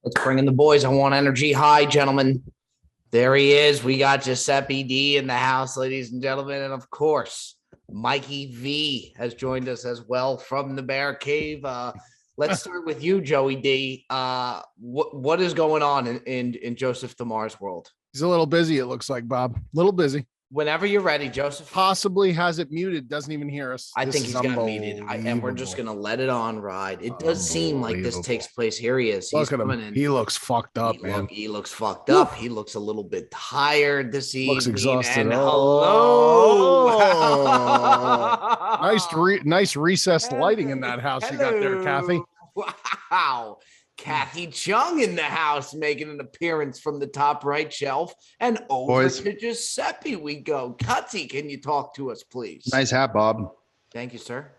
Let's bring in the boys. I want energy high, gentlemen. There he is. We got Giuseppe D in the house, ladies and gentlemen. And of course, Mikey V has joined us as well from the Bear Cave. Let's start with you, Joey D. What is going on in Joseph Damar's world? He's a little busy, it looks like, Bob. A little busy. Whenever you're ready, Joseph. Possibly has it muted, doesn't even hear us. I think he's got muted, and we're just going to let it on ride. It does seem like this takes place. Here he is. He's coming in. He looks fucked up, man. He looks fucked up. He looks a little bit tired this evening. Looks exhausted. And hello. Nice recessed lighting in that house you got there, Kathy. Wow. Kathy Chung in the house making an appearance from the top right shelf. And over to Giuseppe we go. Cutsy, can you talk to us, please? Nice hat, Bob. Thank you, sir.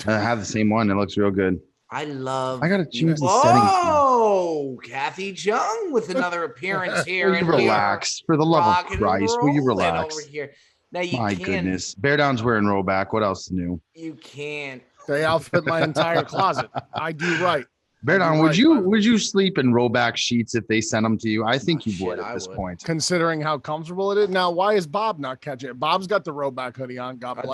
I have the same one. It looks real good. I got to choose the settings. Oh, Kathy Chung with another appearance here. Will you relax? For the love of Christ, will you relax? Over here. Now My goodness. Bear Down's wearing rollback. What else is new? You can't. They outfit my entire closet. I do right. Bear Down, would you sleep in rollback sheets if they sent them to you? I think you would at this point. Considering how comfortable it is. Now, why is Bob not catching it? Bob's got the rollback hoodie on. God bless.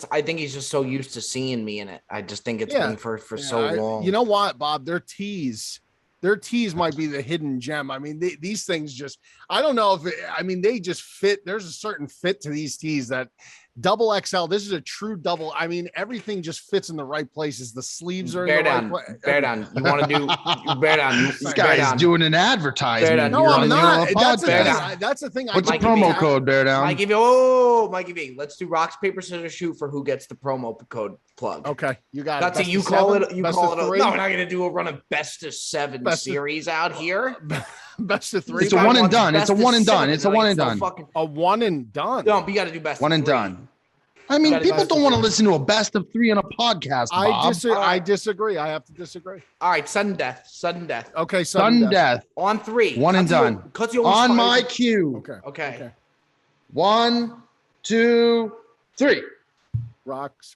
I think he's just so used to seeing me in it. I just think it's been for so long. You know what, Bob? Their tees might be the hidden gem. I mean, these things just, I don't know if they just fit. There's a certain fit to these tees that double XL. This is a true double. I mean, everything just fits in the right places. The sleeves are in the right place. Bear Down. You want to do Bear Down? This guy's doing an advertisement. No, I'm not. That's the thing. What's the promo code, Bear Down? Mikey V. Let's do rocks, paper, scissors, shoot for who gets the promo code plug. Okay, you got it. That's you call it. You call it. No, we're not going to do a run of best of seven series out here. Best of three. It's a one and done. It's a one and done. It's a one and done. A one and done. No, but you got to do best. One and done. I mean, people don't want to listen to a best of three on a podcast, Bob. I disagree. I have to disagree. All right, sudden death. Okay, sudden death. On three. One and done. On my cue. Okay. 1, 2, 3. Rocks.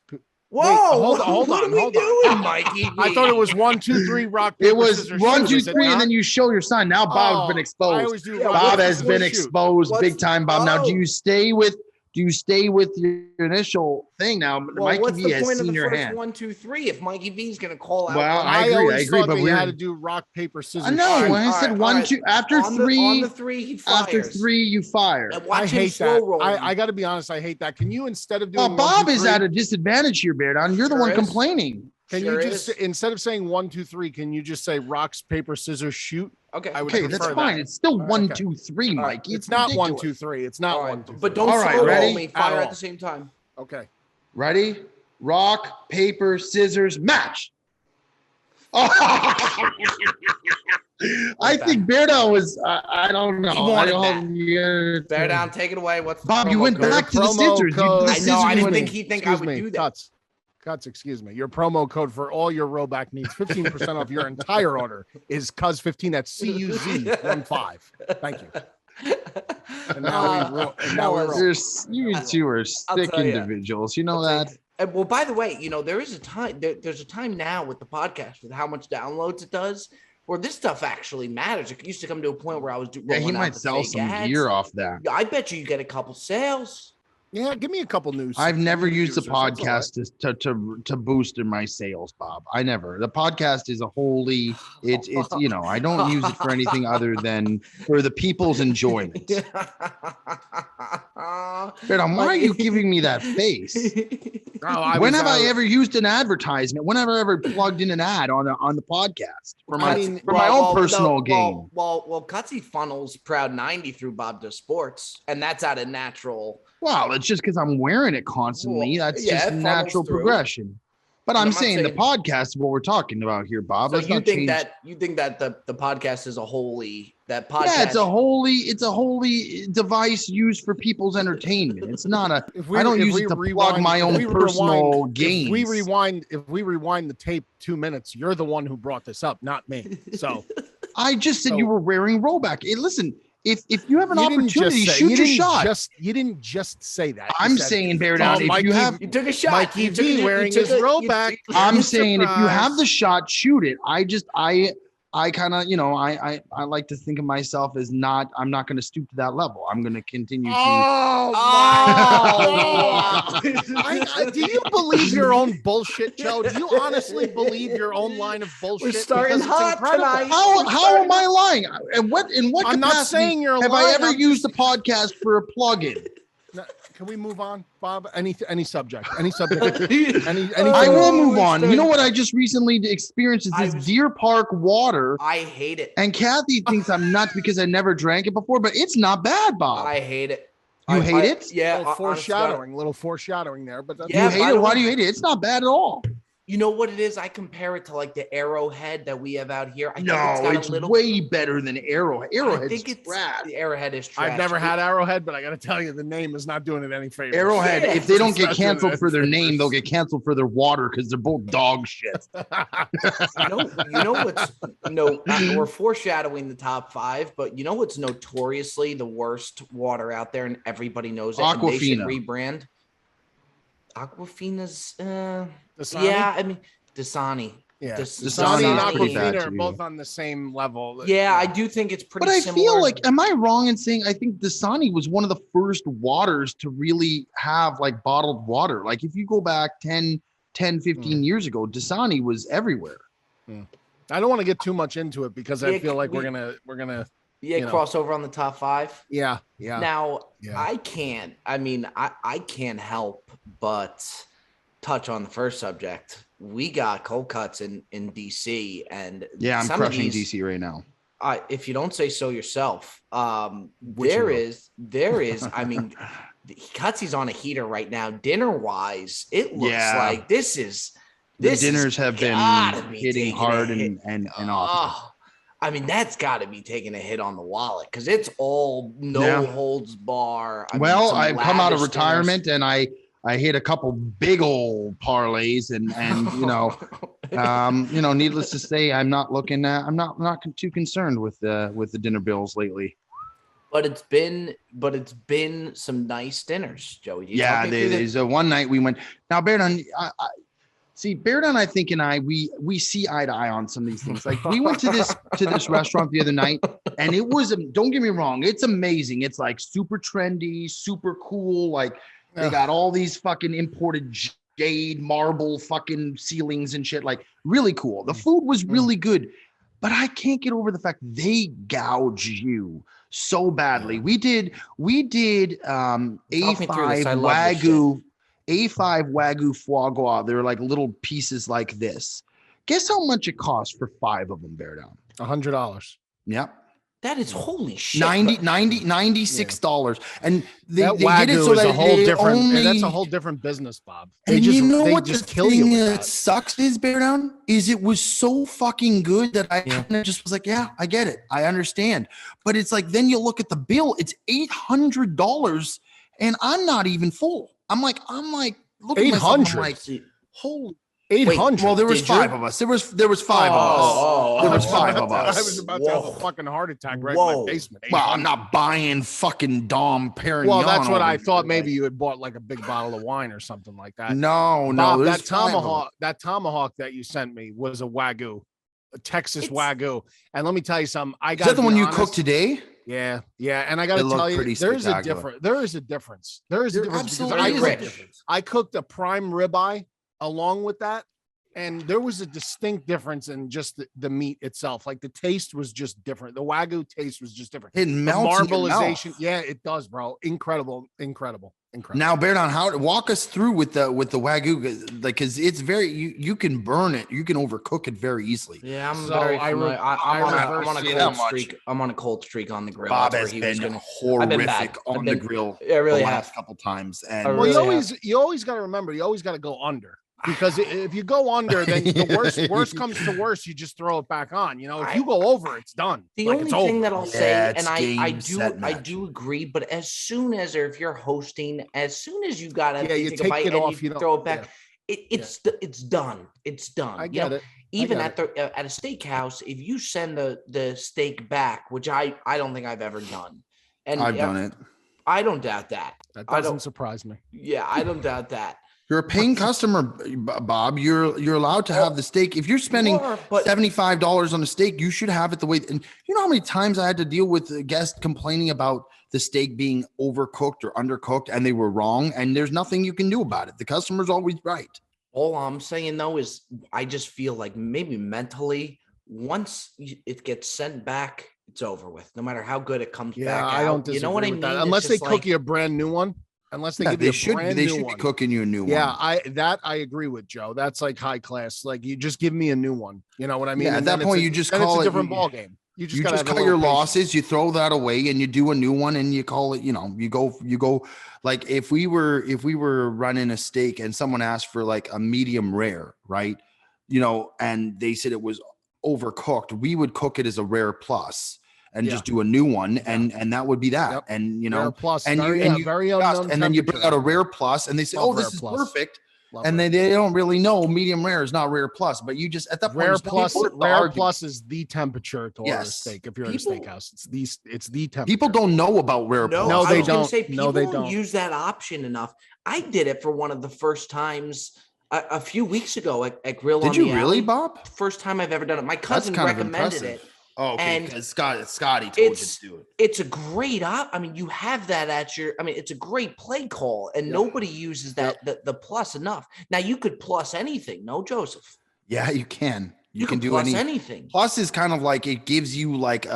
Whoa! Hold on. Mikey? I thought it was 1, 2, 3. Rock. Paper, it was 1, 2, 3, and then you show your sign. Now Bob's been exposed. Bob has been exposed big time. Bob. Now, do you stay with your initial thing now? Mikey V has seen your hand. 1, 2, 3. If Mikey V is going to call out, well, I agree. But we had to do rock, paper, scissors. I know. When I said 1, 2, after three, on the three, he fires. After 3, you fire. I hate that. I got to be honest. I hate that. Can you, instead of doing, Bob is at a disadvantage here, Bear Down. You're the one complaining. Can you just, instead of saying 1, 2, 3, can you just say rocks, paper, scissors, shoot? Okay, that's fine. It's still 1, 2, 3, Mikey. It's not 1, 2, 3. It's not 1, 2, 3. But don't roll me. Fire at the same time. Okay. Ready? Rock, paper, scissors, match. Oh. I think Bear Down was. I don't know. Bear Down, take it away. What's the Bob? You went back to the scissors. I know. I didn't think I would do that. Cuts, excuse me. Your promo code for all your rollback needs, 15% off your entire order, is CUZ15. That's CUZ15. Thank you. And now we roll. You two are sick individuals. You know that. Well, by the way, there is a time. There's a time now with the podcast with how much downloads it does, where this stuff actually matters. It used to come to a point where I was doing. Yeah, he might sell some gear off that. I bet you get a couple sales. Yeah, give me a couple news. I've never used the podcast to boost my sales, Bob. I never. The podcast is a holy. It's I don't use it for anything other than for the people's enjoyment. Why are you giving me that face? When have I ever used an advertisement? When have I ever plugged in an ad on the podcast for my own personal gain? Well, Cutsy funnels Proud 90 through Bob Does Sports, and that's out of natural. Well, it's just because I'm wearing it constantly. That's just a natural progression. But I'm saying the podcast is what we're talking about here, Bob. So you think that the podcast is a holy podcast? Yeah, it's a holy device used for people's entertainment. It's not a. I don't use it to plug my own personal gains. If we rewind the tape 2 minutes, you're the one who brought this up, not me. So I just said you were wearing rollback. Hey, listen. If you have an opportunity, shoot your shot. You didn't just say that. I'm saying, Bear Down, you took a shot. Mikey V wearing his rollback. I'm saying if you have the shot, shoot it. I kind of, I like to think of myself as I'm not going to stoop to that level. I'm going to continue to. Do you believe your own bullshit, Joe? Do you honestly believe your own line of bullshit? We're starting hot tonight. How am I lying? And in what I'm not saying you're lying. Have I ever used a podcast for a plug-in? Can we move on, Bob? Any subject? Any subject? I will move on. You know what I just recently experienced is this Deer Park water. I hate it. And Kathy thinks I'm nuts because I never drank it before, but it's not bad, Bob. I hate it. You hate it? Yeah. Little foreshadowing there, but you hate it. Why do you hate it? It's not bad at all. You know what it is? I compare it to like the Arrowhead that we have out here. It's way better than Arrowhead. Arrowhead's trash. The Arrowhead is trash. I've never had Arrowhead, but I got to tell you, the name is not doing it any favor. Arrowhead, if they don't get canceled for their name, they'll get canceled for their water because they're both dog shit. We're foreshadowing the top 5, but you know what's notoriously the worst water out there, and everybody knows it. Aquafina. And they should rebrand. Aquafina's Dasani? Yeah, I mean Dasani. Yeah, Dasani and Aquafina are both on the same level. Yeah, I do think it's pretty similar. But I feel like, am I wrong in saying I think Dasani was one of the first waters to really have like bottled water? Like if you go back 10, 15 years ago, Dasani was everywhere. I don't want to get too much into it because I feel like we're gonna cross over on the top 5. Yeah. Now I can't help but touch on the first subject. We got cold cuts in DC, and I'm crushing DC right now. If you don't say so yourself, there is. I mean, Cutsy's on a heater right now. Dinner wise, it looks like this is. The dinners have been hitting hard and off. I mean, that's got to be taking a hit on the wallet because it's all holds bar. I've come out of retirement and I hit a couple big old parlays and needless to say, I'm not too concerned with the dinner bills lately. But it's been some nice dinners, Joey. There's one night we went. Now, Baird and I think we see eye to eye on some of these things. Like we went to this restaurant the other night, and it was, don't get me wrong, it's amazing. It's like super trendy, super cool. Like they got all these fucking imported jade marble fucking ceilings and shit. Like really cool. The food was really good, but I can't get over the fact they gouge you so badly. We did A5 Wagyu foie gras. They're like little pieces like this. Guess how much it costs for 5 of them, Bear Down? $100. Yep. That is holy shit. $96. And they did it so that that's a whole different business, Bob. And you know what the thing that sucks is, Bear Down, is it was so fucking good that I kind of just was like, yeah, I get it. I understand. But it's like, then you look at the bill, it's $800 and I'm not even full. I'm like, looking at myself, I'm like, holy 800. Well, there was 5 of us. There was 5 of us. There was 5 of us. I was about to have a fucking heart attack right in my basement. Well, I'm not buying fucking Dom Perignon. Well, that's what I thought. Maybe you had bought like a big bottle of wine or something like that. No. That tomahawk that you sent me was a Wagyu, a Texas Wagyu. And let me tell you something. Is that the one you cooked today? Yeah. And I got to tell you, there is a difference. I cooked a prime ribeye along with that, and there was a distinct difference in just the meat itself. Like the taste was just different. The Wagyu taste was just different. It melts in your mouth. Yeah, it does, bro. Incredible. Now, Bear Down, walk us through with the Wagyu, like, because it's very you can burn it, you can overcook it very easily. Yeah, I'm on a cold streak. I'm on a cold streak on the grill. Bob has been horrific on the grill. I really the have last couple times. And you always got to remember, you always got to go under. Because if you go under, then the worst comes to worst, you just throw it back on. You know, if you go over, it's done. The only thing that I'll say, and I do agree, but as soon as, or if you're hosting, as soon as you got to you take a bite it off, you throw it back, it's done. It's done. I get it. Even at a steakhouse, if you send the steak back, which I don't think I've ever done, and I've done it. I don't doubt that. That doesn't surprise me. Yeah, I don't doubt that. You're a paying customer, Bob. You're allowed to have the steak. If you're spending $75 on a steak, you should have it the way. And you know how many times I had to deal with a guest complaining about the steak being overcooked or undercooked, and they were wrong. And there's nothing you can do about it. The customer's always right. All I'm saying though is, I just feel like maybe mentally, once it gets sent back, it's over with. No matter how good it comes back. Yeah, I don't disagree. You know what I mean? Unless they cook you a brand new one. Unless they give you a brand new one. They should be cooking you a new one. Yeah, I agree with Joe. That's like high class. Like, you just give me a new one. You know what I mean? Yeah, at that point, you just call it a different ball game. You just cut your losses. You throw that away, and you do a new one, and you call it. You know, you go. Like, if we were running a steak, and someone asked for like a medium rare, right? You know, and they said it was overcooked, we would cook it as a rare plus. And just do a new one, and that would be that. Yep. And you know, rare plus, and then you bring out a rare plus, and they say, "Oh, this is perfect." And they don't really know medium rare is not rare plus, but you just at that point, rare plus is the temperature to order a steak. If you're in a steakhouse, it's the temperature. People don't know about rare plus. No, they don't. They don't use that option enough. I did it for one of the first times a few weeks ago at Grill. Did you really, Bob? First time I've ever done it. My cousin recommended it. Oh, okay. Because Scotty told you to do it. It's a great I mean, you have that at your. I mean, it's a great play call, and nobody uses that the plus enough. Now you could plus anything, no, Joseph? Yeah, you can. You can do plus anything. Plus is kind of like it gives you like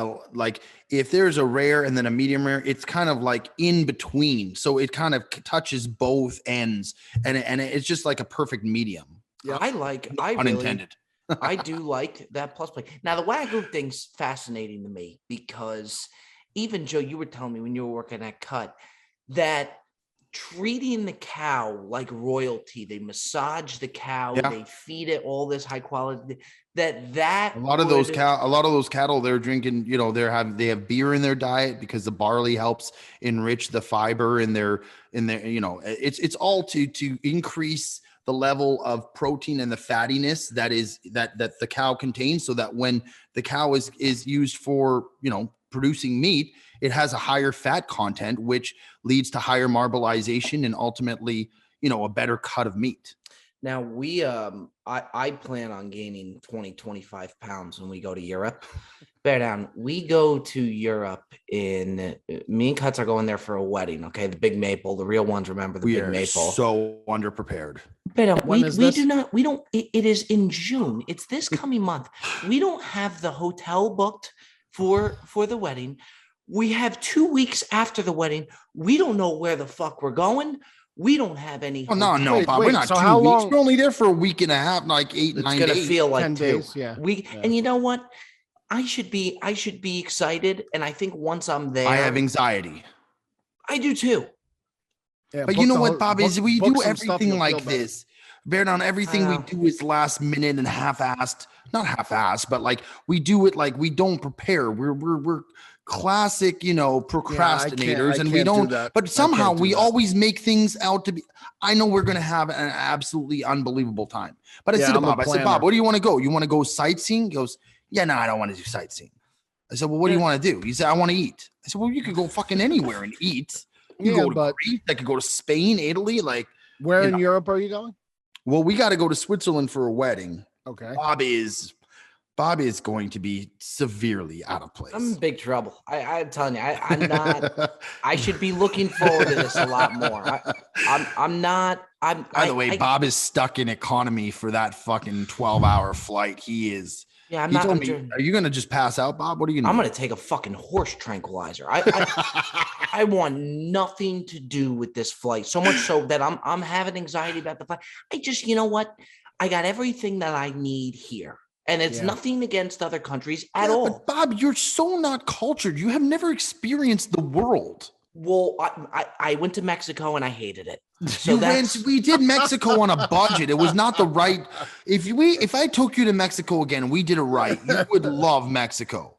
if there's a rare and then a medium rare, it's kind of like in between, so it kind of touches both ends, and it's just like a perfect medium. Yeah, unintended. I do like that plus play. Now, the Wagyu thing's fascinating to me because even Joe, you were telling me when you were working at Cut that treating the cow like royalty, they massage the cow, they feed it all this high quality. A lot of those cattle, they're drinking. You know, they have beer in their diet because the barley helps enrich the fiber in their. You know, it's all to increase the level of protein and the fattiness that the cow contains, so that when the cow is used for, you know, producing meat, it has a higher fat content, which leads to higher marbleization and ultimately, you know, a better cut of meat. Now I plan on gaining 25 pounds when we go to Europe. Bear down. We go to Europe me and Cuts are going there for a wedding. Okay. The Big Maple, the real ones. Remember the Big Maple. So underprepared. Bear down. It is in June. It's this coming month. We don't have the hotel booked for the wedding. We have 2 weeks after the wedding. We don't know where the fuck we're going. We don't have any. Oh, no, Bob. We're not 2 weeks. We're only there for a week and a half, like 8, 9 days. It's gonna feel like 10 days. Yeah. And you know what? I should be excited. And I think once I'm there, I have anxiety. I do too. Yeah, but you know what, Bob, is we do everything like this. Bear down, everything we do is last minute and half-assed. Not half-assed, but like we do it like we don't prepare. We're classic, you know, procrastinators, and we don't. But somehow we always make things out to be. I know we're going to have an absolutely unbelievable time. But I said to Bob, Bob, where do you want to go? You want to go sightseeing? He goes, yeah, no, I don't want to do sightseeing. I said, well, what do you want to do? He said, I want to eat. I said, well, you could go fucking anywhere and eat. You go to Greece. I could go to Spain, Italy. Like, where in Europe are you going? Well, we got to go to Switzerland for a wedding. Okay. Bob is going to be severely out of place. I'm in big trouble. I'm telling you, I'm not. I should be looking forward to this a lot more. I'm not. By the way, Bob is stuck in economy for that fucking 12-hour flight. He is. Yeah, I'm not. Are you going to just pass out, Bob? What are you going to do? I'm going to take a fucking horse tranquilizer. I want nothing to do with this flight. So much so that I'm having anxiety about the flight. You know what? I got everything that I need here. And it's nothing against other countries at all. But Bob, you're so not cultured. You have never experienced the world. Well, I went to Mexico and I hated it. So we did Mexico on a budget. It was not the right. If I took you to Mexico again and we did it right, you would love Mexico.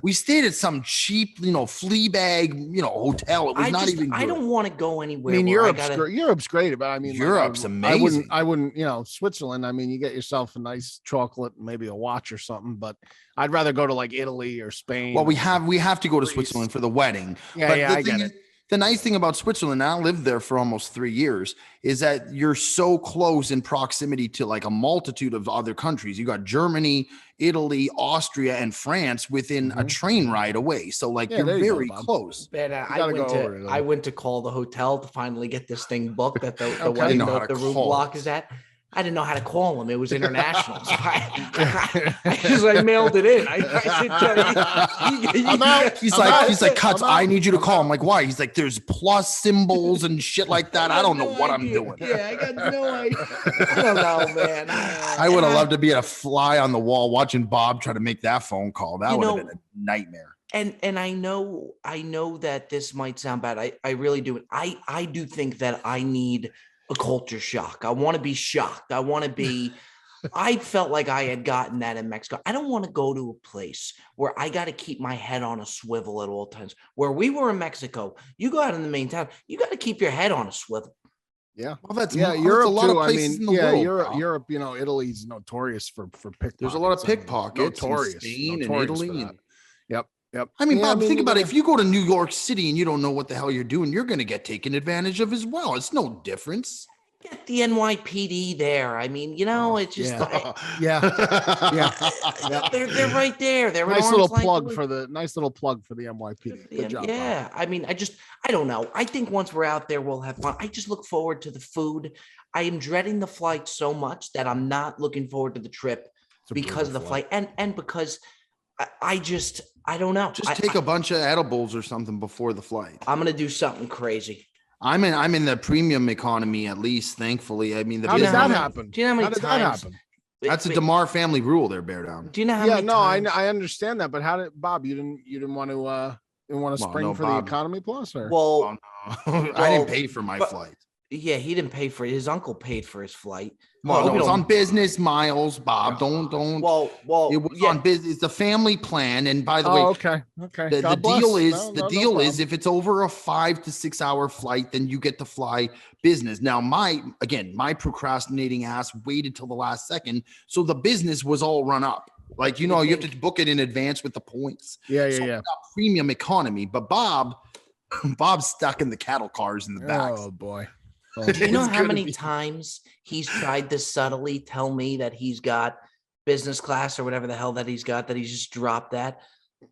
We stayed at some cheap, flea bag, hotel. It was not even good. I don't want to go anywhere. I mean, Europe's great, but I mean, Europe's amazing. I wouldn't, Switzerland. I mean, you get yourself a nice chocolate, maybe a watch or something, but I'd rather go to like Italy or Spain. Well, we have to go to Switzerland for the wedding. I get it. the nice thing about Switzerland, and I lived there for almost 3 years, is that you're so close in proximity to like a multitude of other countries. You got Germany, Italy, Austria, and France within a train ride away. So like you're very close. Man, I went to call the hotel to finally get this thing booked that the wedding, the room block is at. I didn't know how to call him. It was international. So I mailed it in. He's like, Cuts, I need you to call. I'm like, why? He's like, there's plus symbols and shit like that. I don't know what I'm doing. Yeah, I got no idea. I don't know, man. I would have loved to be a fly on the wall watching Bob try to make that phone call. That would have been a nightmare. And I know that this might sound bad. I really do. I do think that I need a culture shock. I want to be shocked. I felt like I had gotten that in Mexico. I don't want to go to a place where I got to keep my head on a swivel at all times. Where we were in Mexico, you go out in the main town, you got to keep your head on a swivel. Yeah. Well, that's Europe a lot too. of places in the world. Europe, Italy's notorious for pickpockets. There's a lot of pickpockets. Notorious. Spain and Italy. Yep. I mean, Bob, think about it. If you go to New York City and you don't know what the hell you're doing, you're going to get taken advantage of as well. It's no difference. Get the NYPD there. I mean, it's just They're right there. They're nice little plug for the NYPD. Good job, Bob. I mean, I don't know. I think once we're out there, we'll have fun. I just look forward to the food. I am dreading the flight so much that I'm not looking forward to the trip because of the flight and because I don't know. Just take a bunch of edibles or something before the flight. I'm gonna do something crazy. I'm in the premium economy, at least, thankfully. I mean, how did that happen? Do you know how many times that happen? That's a DeMar family rule there, Bear Down. Do you know how many times? I understand that, but how did Bob? You didn't want to spring for Bob. the economy plus, or no. I didn't pay for my flight. Yeah, he didn't pay for it. His uncle paid for his flight. Well, it was on business miles, Bob. Don't. Well, it was on business. It's a family plan, and by the way, okay. The deal is if it's over a 5 to 6 hour flight, then you get to fly business. Now, my procrastinating ass waited till the last second, so the business was all run up. Like you have to book it in advance with the points. Yeah. Premium economy, but Bob's stuck in the cattle cars in the back. Oh boy. Do you know how many times he's tried to subtly tell me that he's got business class or whatever the hell that he's got, that he's just dropped that?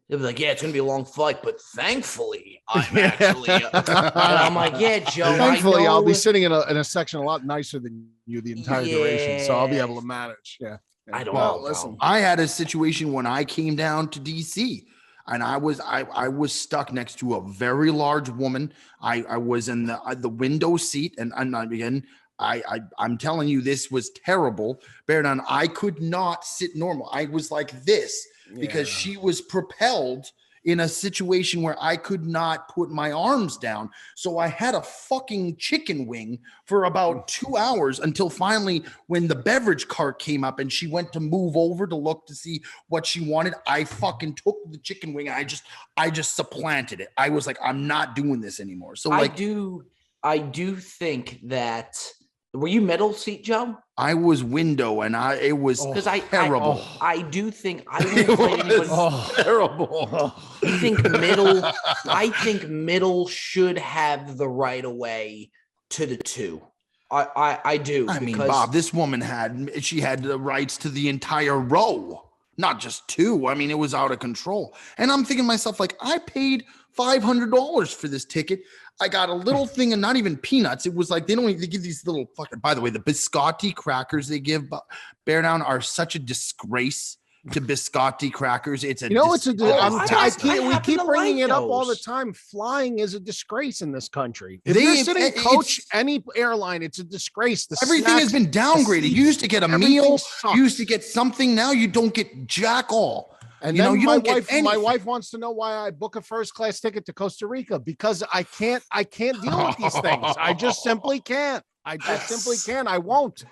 He'll be like, yeah, it's going to be a long flight, but thankfully I'm actually, and I'm like, yeah, Joe. Thankfully, I'll be sitting in a section a lot nicer than you the entire duration, so I'll be able to manage. Yeah. I don't know. Listen, I had a situation when I came down to DC. And I was stuck next to a very large woman. I was in the window seat, and I'm telling you, this was terrible. Bear down. I could not sit normal. I was like this because she was propelled in a situation where I could not put my arms down. So I had a fucking chicken wing for about 2 hours until finally when the beverage cart came up and she went to move over to look to see what she wanted, I fucking took the chicken wing and I just supplanted it. I was like, I'm not doing this anymore. So like I do think that. Were you middle seat, Joe? I was window, and it was terrible. I do think I wouldn't play anybody. Terrible. I think middle should have the right of way to the 2. I do. I mean, Bob, this woman had the rights to the entire row, not just 2. I mean, it was out of control. And I'm thinking to myself, like, I paid $500 for this ticket. I got a little thing and not even peanuts. It was like they give these little fucking. By the way, the biscotti crackers they give Bear Down are such a disgrace to biscotti crackers. It's a we keep bringing it up all the time. Flying is a disgrace in this country. If you're sitting coach any airline, it's a disgrace. Everything has been downgraded. You used to get a meal. You used to get something. Now you don't get jack all. And then my wife wants to know why I book a first class ticket to Costa Rica because I can't deal with these things. I just simply can't. I won't.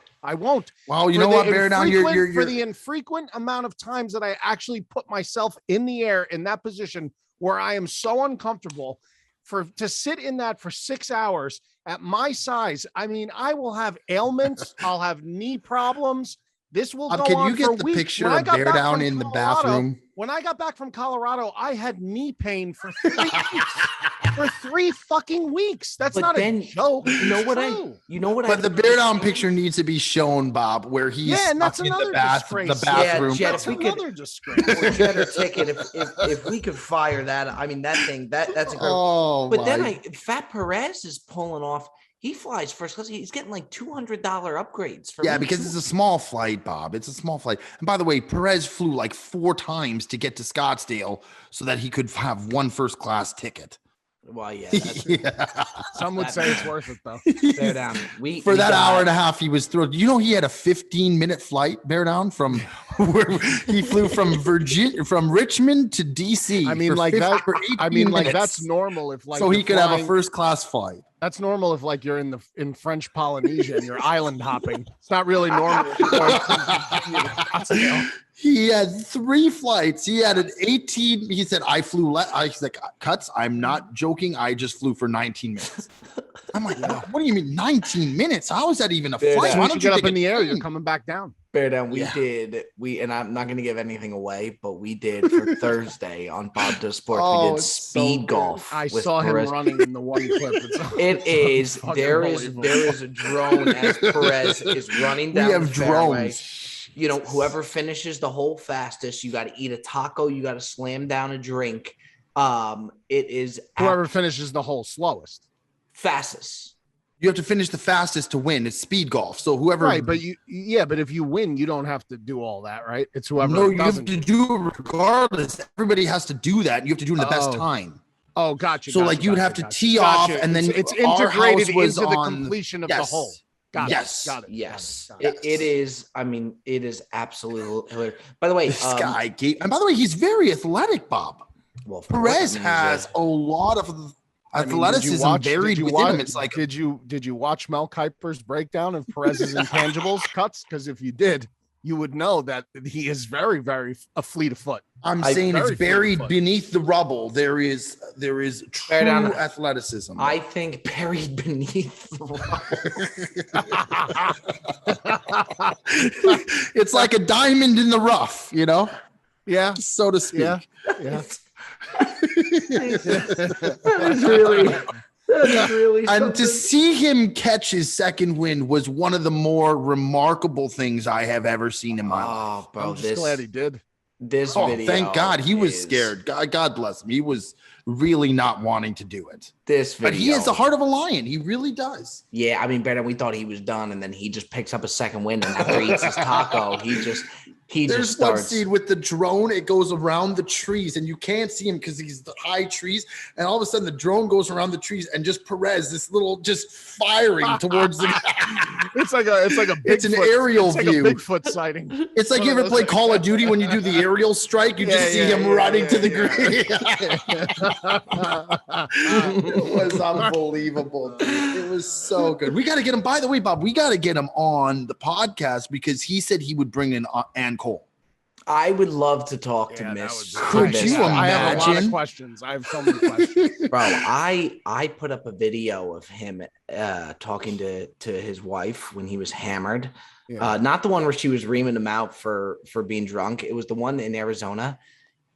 Well, you know what, Bear Down, you're for the infrequent amount of times that I actually put myself in the air in that position where I am so uncomfortable to sit in that for 6 hours at my size. I mean, I will have ailments. I'll have knee problems. This will go can on you get for the weeks. picture of Bear Down in the bathroom? When I got back from Colorado, I had knee pain for 3 weeks. For 3 fucking weeks. That's not a joke. You know what But the Bear Down picture needs to be shown, Bob, where he's and that's in another the bathroom. Yeah, Jett, that's another disgrace. Jett or Ticket, if we could fire that, I mean, that thing, that's incredible. Oh, but then Fat Perez is pulling off. He flies first class. He's getting like $200 upgrades. Because it's a small flight, Bob. It's a small flight. And by the way, Perez flew like 4 times to get to Scottsdale so that he could have 1 first class ticket. Well, yeah. Some would say it's worth it, though. Bear Down. For that hour and a half, he was thrilled. You know, he had a 15-minute flight, Bear Down, from where he flew from Richmond to DC. I mean, like that. I mean, like that's normal if so he could have a first class flight. That's normal if like you're in French Polynesia and you're island hopping. It's not really normal. He had 3 flights. He had an 18. He said, I flew. He's like, Cuts, I'm not joking. I just flew for 19 minutes. I'm like, what do you mean 19 minutes? How is that even a flight? Why don't you get up in the air? You're coming back down. Bear Down. And I'm not going to give anything away, but we did for Thursday on Bob Does Sports. We did speed golf. I saw him running in the one clip. There is a drone as Perez is running down. We have the fairway. drones. You know, whoever finishes the hole fastest, you got to eat a taco. You got to slam down a drink. It is whoever finishes the hole slowest, fastest. You have to finish the fastest to win. It's speed golf. So whoever, right? But but if you win, you don't have to do all that, right? It's whoever. No, you have to do it regardless. Everybody has to do that. And you have to do it in the best time. Oh, gotcha. So you'd have to tee off, and then it's integrated into the completion of the hole. Got it. Yes. It is. I mean, it is absolutely hilarious. By the way, and by the way, he's very athletic, Bob. Well, Perez has a lot of athleticism buried within him. It's like, did you watch Mel Kiper's breakdown of Perez's intangibles Cuts? Because if you did, you would know that he is very, very a fleet of foot. I'm saying it's buried beneath the rubble. There is true athleticism. I think buried beneath the rubble. It's like a diamond in the rough, you know? Yeah. So to speak. Yeah. That is really and to see him catch his second win was one of the more remarkable things I have ever seen in my life. Bro, I'm just glad he did. This video. Thank God. He was scared. God bless him. He was really not wanting to do it. But he has the heart of a lion. He really does. Yeah, I mean, we thought he was done, and then he just picks up a second win, and after he eats his taco, There's just starts. One scene with the drone. It goes around the trees, and you can't see him because he's the high trees. And all of a sudden, the drone goes around the trees, and just Perez, this little, just firing towards the. It's an aerial view. Like a Bigfoot sighting. It's like you ever play Call of Duty when you do the aerial strike. You just see him running to the green. It was unbelievable. It was so good. We got to get him. By the way, Bob, we got to get him on the podcast because he said he would bring in Ann Cole. I would love to talk to Miss. Could you imagine? I have a lot of questions. I have so many questions. Bro, I put up a video of him talking to his wife when he was hammered. Yeah. Not the one where she was reaming him out for being drunk. It was the one in Arizona.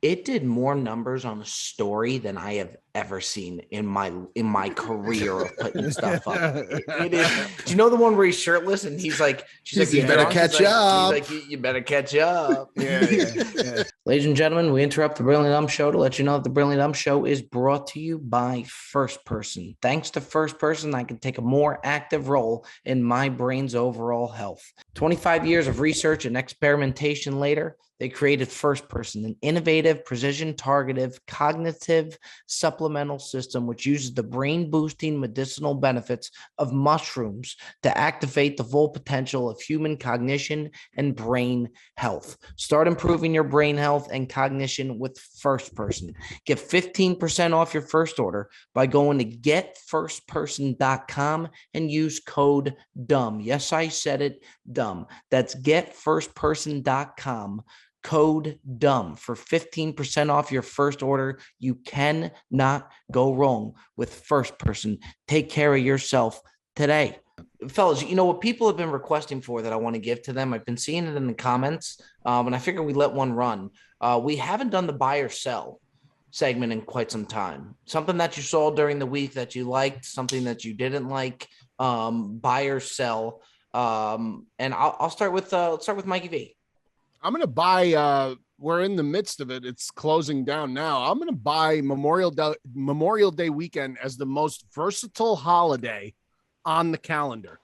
It did more numbers on a story than I have ever seen in my career of putting stuff up. It is. Do you know the one where he's shirtless and she's like, you better catch up. He's like, you better catch up. Yeah. Ladies and gentlemen, we interrupt the Brilliant Dumb Show to let you know that the Brilliant Dumb Show is brought to you by First Person. Thanks to First Person, I can take a more active role in my brain's overall health. 25 years of research and experimentation later, they created First Person, an innovative, precision-targeted, cognitive supplemental system which uses the brain-boosting medicinal benefits of mushrooms to activate the full potential of human cognition and brain health. Start improving your brain health and cognition with First Person. Get 15% off your first order by going to getfirstperson.com and use code DUMB. Yes, I said it, DUMB. That's getfirstperson.com. Code DUMB for 15% off your first order. You cannot go wrong with First Person. Take care of yourself today. fellas, you know what people have been requesting for that I want to give to them? I've been seeing it in the comments, and I figure we let one run. We haven't done the buy or sell segment in quite some time. Something that you saw during the week that you liked, something that you didn't like, buy or sell. And I'll start with Mikey V. I'm going to buy, we're in the midst of it. It's closing down now. I'm going to buy Memorial Day weekend as the most versatile holiday on the calendar.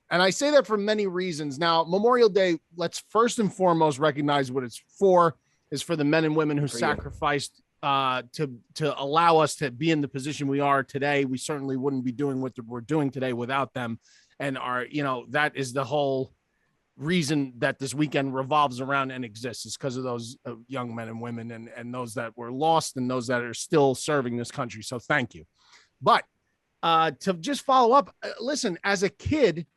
And I say that for many reasons. Now, Memorial Day, let's first and foremost recognize what it's for, is for the men and women who sacrificed to allow us to be in the position we are today. We certainly wouldn't be doing what we're doing today without them. And that is the whole reason that this weekend revolves around and exists, is because of those young men and women and those that were lost and those that are still serving this country. So thank you. But to just follow up, listen, as a kid,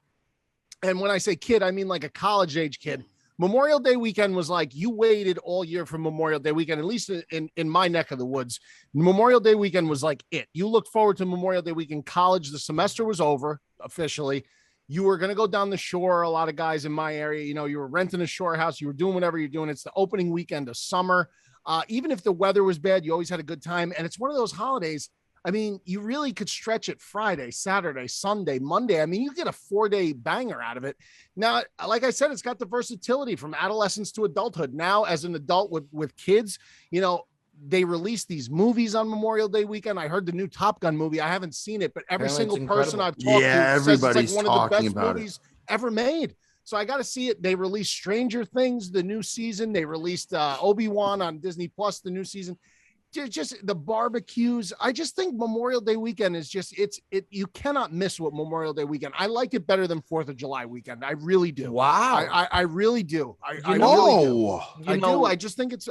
and when I say kid, I mean like a college age kid, Memorial Day weekend was like, you waited all year for Memorial Day weekend, at least in my neck of the woods. Memorial Day weekend was like it. You looked forward to Memorial Day weekend. College, the semester was over officially. You were going to go down the shore. A lot of guys in my area, you were renting a shore house. You were doing whatever you're doing. It's the opening weekend of summer. Even if the weather was bad, you always had a good time. And it's one of those holidays. I mean, you really could stretch it Friday, Saturday, Sunday, Monday. I mean, you get a 4-day banger out of it. Now, like I said, it's got the versatility from adolescence to adulthood. Now, as an adult with kids, they released these movies on Memorial Day weekend. I heard the new Top Gun movie. I haven't seen it, but every single person I've talked to says it's like one of the best movies ever made. So I got to see it. They released Stranger Things, the new season. They released Obi-Wan on Disney Plus, the new season. Just the barbecues. I just think Memorial Day weekend is just, you cannot miss what Memorial Day weekend. I like it better than 4th of July weekend. I really do. Wow. I really do. I just think it's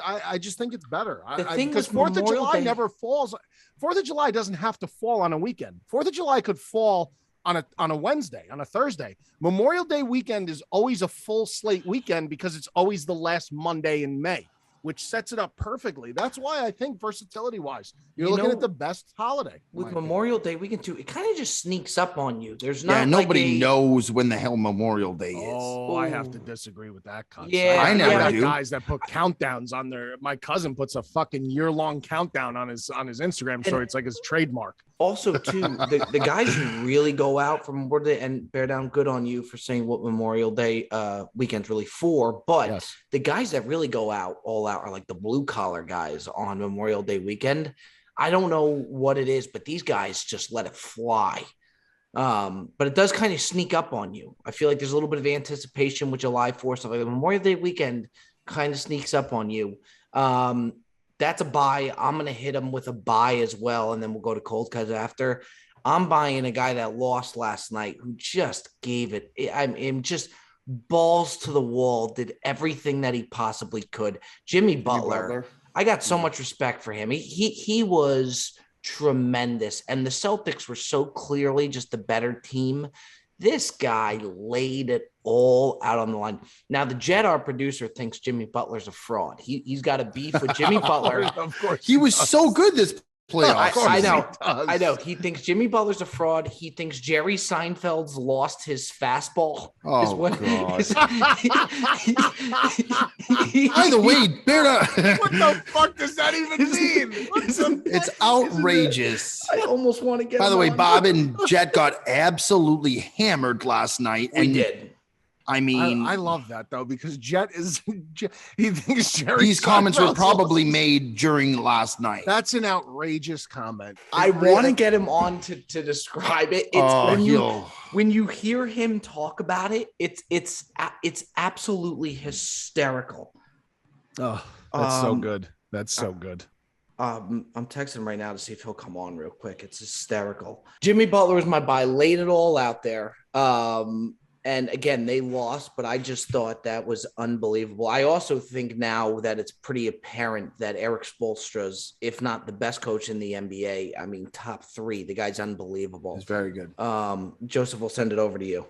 better. Because 4th of July never falls. 4th of July doesn't have to fall on a weekend. 4th of July could fall on a Wednesday, on a Thursday. Memorial Day weekend is always a full slate weekend because it's always the last Monday in May, which sets it up perfectly. That's why I think versatility wise, you're looking at the best holiday. With Memorial Day weekend too, it kind of just sneaks up on you. There's not nobody knows when the hell Memorial Day is. Oh, I have to disagree with that concept. Yeah, I never do. Guys that put countdowns on my cousin puts a fucking year-long countdown on his Instagram story. It's like his trademark. Also, too, the guys who really go out for Memorial Day, and bear down, good on you for saying what Memorial Day weekend's really for, but the guys that really go out all out are like the blue collar guys on Memorial Day weekend. I don't know what it is, but these guys just let it fly. But it does kind of sneak up on you. I feel like there's a little bit of anticipation with July 4th, stuff like that. Memorial Day weekend kind of sneaks up on you. That's a buy. I'm going to hit him with a buy as well, and then we'll go to cold cuts after. I'm buying a guy that lost last night who just gave it. I'm just balls to the wall, did everything that he possibly could. Jimmy Butler. I got so much respect for him. He was tremendous, and the Celtics were so clearly just the better team. This guy laid it all out on the line. Now, the Jett, our producer, thinks Jimmy Butler's a fraud. He's got a beef with Jimmy Butler. Of course, he was so good this playoffs. I know. He thinks Jimmy Butler's a fraud. He thinks Jerry Seinfeld's lost his fastball. Oh, God. By the way, what the fuck does that even mean? It's outrageous. I almost want to get. By the way, Bob and Jett got absolutely hammered last night. We did. I mean, I love that though, because Jett he thinks Jerry these comments were probably made during last night. That's an outrageous comment. I want to get him on to describe it. It's when you hear him talk about it, it's absolutely hysterical. Oh, that's so good. That's so good. I'm texting him right now to see if he'll come on real quick. It's hysterical. Jimmy Butler is my buy. Laid it all out there. And again, they lost, but I just thought that was unbelievable. I also think now that it's pretty apparent that Eric Spoelstra's, if not the best coach in the NBA, I mean, top 3. The guy's unbelievable. He's very good. Joseph, will send it over to you.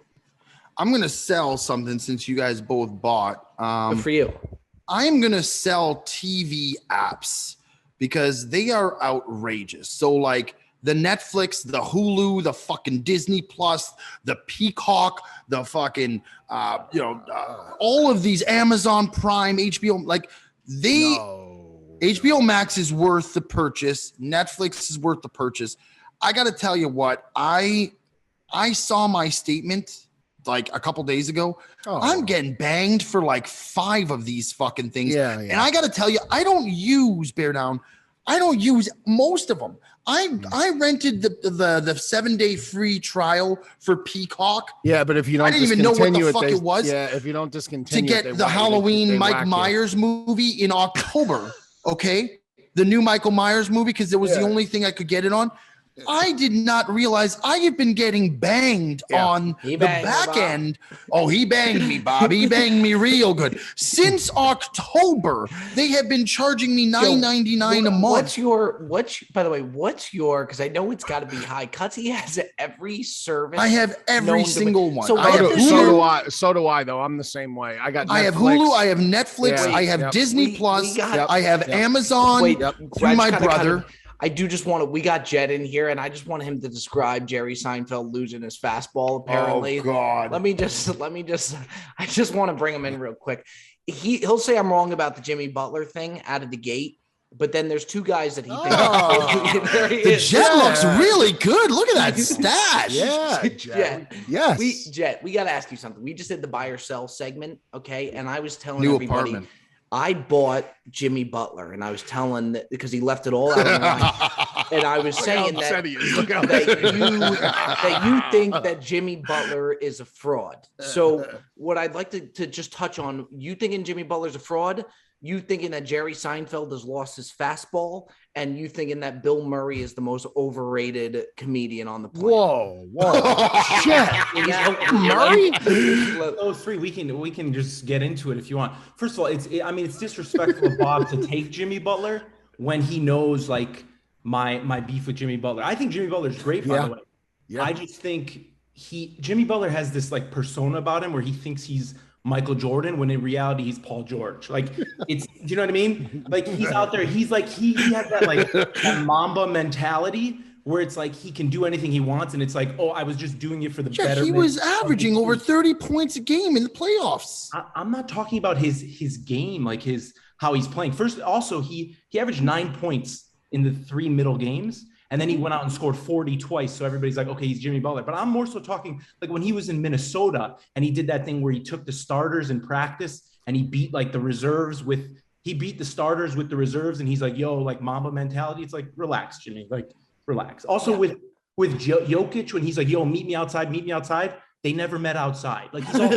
I'm going to sell something since you guys both bought. Good for you. I'm going to sell TV apps because they are outrageous. So like the Netflix, the Hulu, the fucking Disney Plus, the Peacock, the fucking, all of these Amazon Prime, HBO, like HBO Max is worth the purchase. Netflix is worth the purchase. I got to tell you what, I saw my statement like a couple days ago. I'm getting banged for like 5 of these fucking things. And I got to tell you, I don't use Bear Down. I don't use most of them. I rented the 7-day free trial for Peacock. Yeah, but if you don't, I didn't even know what the fuck it was. Yeah, if you don't discontinue to get the Halloween Mike Myers movie in October. Okay, the new Michael Myers movie, because it was the only thing I could get it on. I did not realize I have been getting banged on the back end. Oh, he banged me, Bob. He banged me real good. Since October, they have been charging me $9.99 a month. By the way, what's your, because I know it's got to be high. Cutsy has every service. I have every single one. So do I, though. I'm the same way. I have Hulu. I have Netflix. I have Disney Plus. I have Amazon through my brother. I do just want to, we got Jett in here and I just want him to describe Jerry Seinfeld losing his fastball, apparently. Oh God. I just want to bring him in real quick. He'll say I'm wrong about the Jimmy Butler thing out of the gate, but then there's 2 guys that he thinks. There he is. Jett looks really good. Look at that stash. Jett. Yes. Jett, we got to ask you something. We just did the buy or sell segment. Okay. And I was telling New everybody, apartment. I bought Jimmy Butler, and I was telling that because he left it all out of line. And I was saying that you think that Jimmy Butler is a fraud. So what I'd like to just touch on, you thinking Jimmy Butler's a fraud, you thinking that Jerry Seinfeld has lost his fastball, and you thinking that Bill Murray is the most overrated comedian on the planet. Whoa. Shit. Murray? Those 3, we can just get into it if you want. First of all, it's disrespectful of Bob to take Jimmy Butler when he knows like my beef with Jimmy Butler. I think Jimmy Butler's great, by the way. Yeah. I just think Jimmy Butler has this like persona about him where he thinks he's Michael Jordan when in reality he's Paul George. Like do you know what I mean? Like he's out there, he's like he has that like that Mamba mentality where it's like he can do anything he wants, and it's like, oh, I was just doing it for the better. He was averaging over 30 points a game in the playoffs. I'm not talking about his game, like how he's playing. First, also he averaged 9 points in the 3 middle games. And then he went out and scored 40 twice. So everybody's like, okay, he's Jimmy Butler. But I'm more so talking like when he was in Minnesota and he did that thing where he took the starters in practice and he beat like the reserves he beat the starters with the reserves. And he's like, yo, like Mamba mentality. It's like, relax, Jimmy, like relax. Also with Jokic, when he's like, yo, meet me outside. They never met outside. Like he's all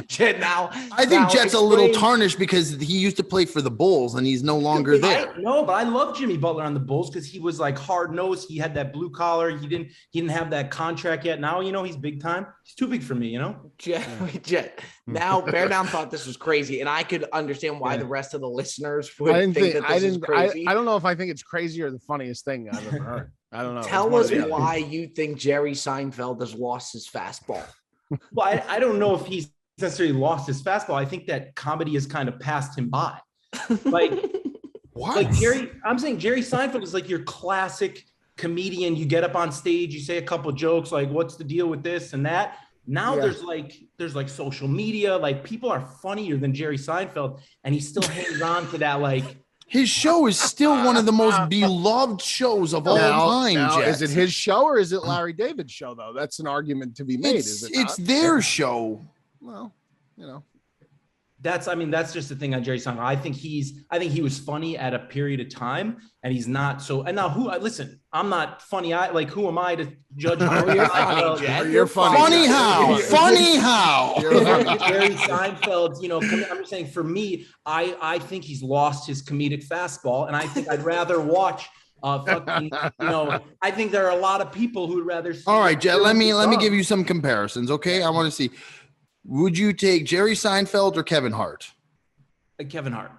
Jett, now I think Jett's a little tarnished because he used to play for the Bulls and he's no longer there. No, but I love Jimmy Butler on the Bulls because he was like hard nosed. He had that blue collar. He didn't have that contract yet. Now he's big time. He's too big for me. Jett. Now Bear Down thought this was crazy, and I could understand why the rest of the listeners would think that this is crazy. I don't know if I think it's crazy or the funniest thing I've ever heard. I don't know. Tell us why you think Jerry Seinfeld has lost his fastball. Well, I don't know if he's necessarily lost his fastball. I think that comedy has kind of passed him by. Like, what? Like I'm saying Jerry Seinfeld is like your classic comedian. You get up on stage, you say a couple jokes, like, what's the deal with this and that? Now there's like social media, like people are funnier than Jerry Seinfeld, and he still hangs on to that like. His show is still one of the most beloved shows of all time. Now, is it his show or is it Larry David's show, though? That's an argument to be made, is it not? It's their show. Well, That's just the thing on Jerry Seinfeld. I think he was funny at a period of time, and he's not so. And now, listen, I'm not funny. Who am I to judge? You're funny. Funny how? Funny how? Jerry Seinfeld, I'm just saying. For me, I think he's lost his comedic fastball, and I think I'd rather watch. I think there are a lot of people who'd rather. All right, Jett. Let me give you some comparisons. Okay, I want to see. Would you take Jerry Seinfeld or Kevin Hart? Kevin Hart.